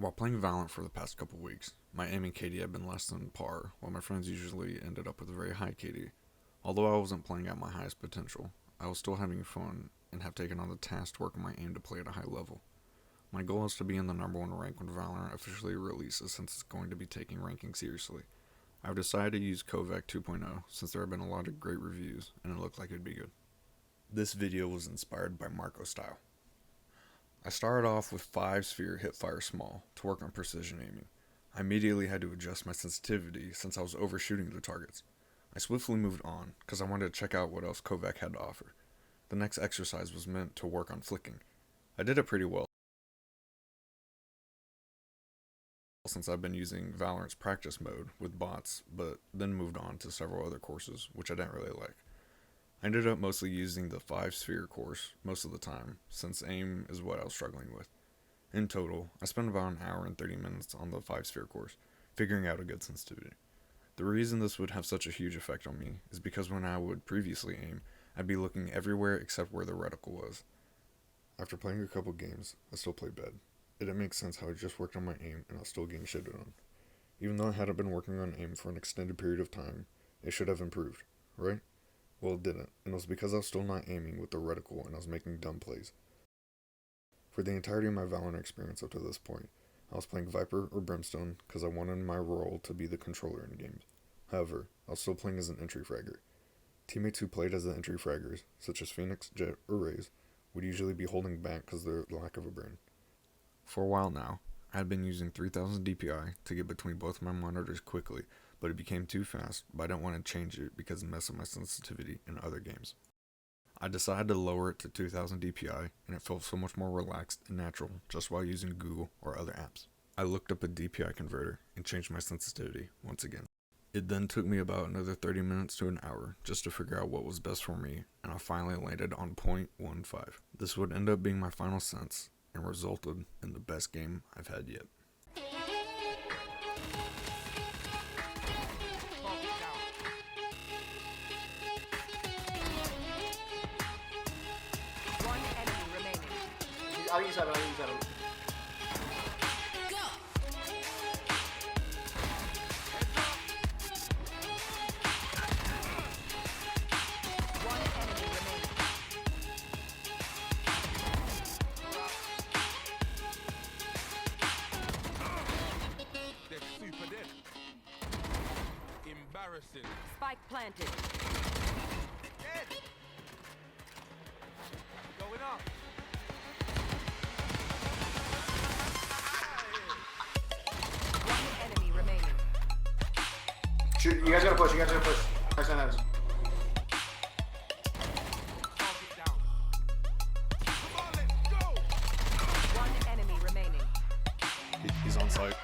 While playing Valorant for the past couple weeks, my aim and KD have been less than par, while my friends usually ended up with a very high KD. Although I wasn't playing at my highest potential, I was still having fun and have taken on the task to work on my aim to play at a high level. My goal is to be in the number 1 rank when Valorant officially releases, since it's going to be taking ranking seriously. I've decided to use Kovaak 2.0 since there have been a lot of great reviews and it looked like it'd be good. This video was inspired by Marco's style. I started off with 5 sphere hipfire small to work on precision aiming. I immediately had to adjust my sensitivity since I was overshooting the targets. I swiftly moved on because I wanted to check out what else Kovaak had to offer. The next exercise was meant to work on flicking. I did it pretty well since I've been using Valorant's practice mode with bots, but then moved on to several other courses, which I didn't really like. I ended up mostly using the 5 sphere course most of the time, since aim is what I was struggling with. In total, I spent about an hour and 30 minutes on the 5 sphere course, figuring out a good sensitivity. The reason this would have such a huge effect on me is because when I would previously aim, I'd be looking everywhere except where the reticle was. After playing a couple games, I still played bad. It didn't make sense how I just worked on my aim and I was still getting shitted on. Even though I hadn't been working on aim for an extended period of time, it should have improved, right? Well, it didn't, and it was because I was still not aiming with the reticle and I was making dumb plays. For the entirety of my Valorant experience up to this point, I was playing Viper or Brimstone because I wanted my role to be the controller in games. However, I was still playing as an entry fragger. Teammates who played as the entry fraggers, such as Phoenix, Jet, or Raze, would usually be holding back because of their lack of a brain. For a while now, I had been using 3000 DPI to get between both my monitors quickly, but it became too fast, but I didn't want to change it because it messed up my sensitivity in other games. I decided to lower it to 2000 DPI, and it felt so much more relaxed and natural just while using Google or other apps. I looked up a DPI converter and changed my sensitivity once again. It then took me about another 30 minutes to an hour just to figure out what was best for me, and I finally landed on 0.15. This would end up being my final sense, and resulted in the best game I've had yet. One enemy remaining. I'll use that. One enemy remaining. They're super dead. Embarrassing. Spike planted. Dead. Going up. One enemy remaining. Shoot, you guys gotta push. Nice. Target down. Come on, let's go. One enemy remaining. He's on site.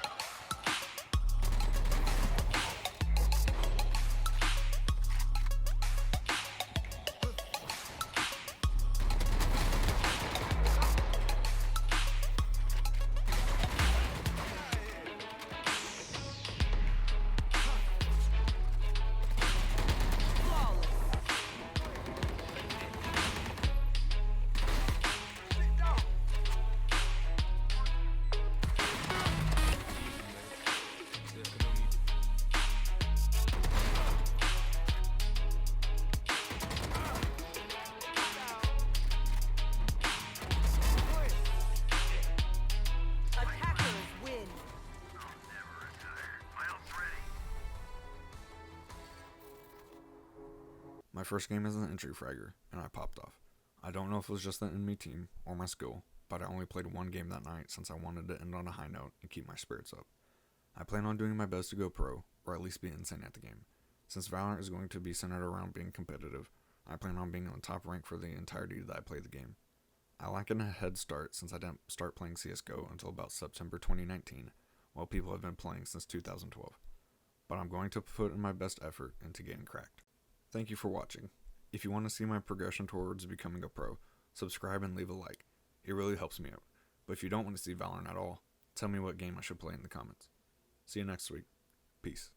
Flawless. Sit down. There can only Attackers win. My first game as an entry fragger, and I popped off. I don't know if it was just the enemy team or my skill, but I only played one game that night since I wanted to end on a high note and keep my spirits up. I plan on doing my best to go pro, or at least be insane at the game. Since Valorant is going to be centered around being competitive, I plan on being on top rank for the entirety that I play the game. I lack a head start since I didn't start playing CSGO until about September 2019, while people have been playing since 2012. But I'm going to put in my best effort into getting cracked. Thank you for watching. If you want to see my progression towards becoming a pro, subscribe and leave a like. It really helps me out. But if you don't want to see Valorant at all, tell me what game I should play in the comments. See you next week. Peace.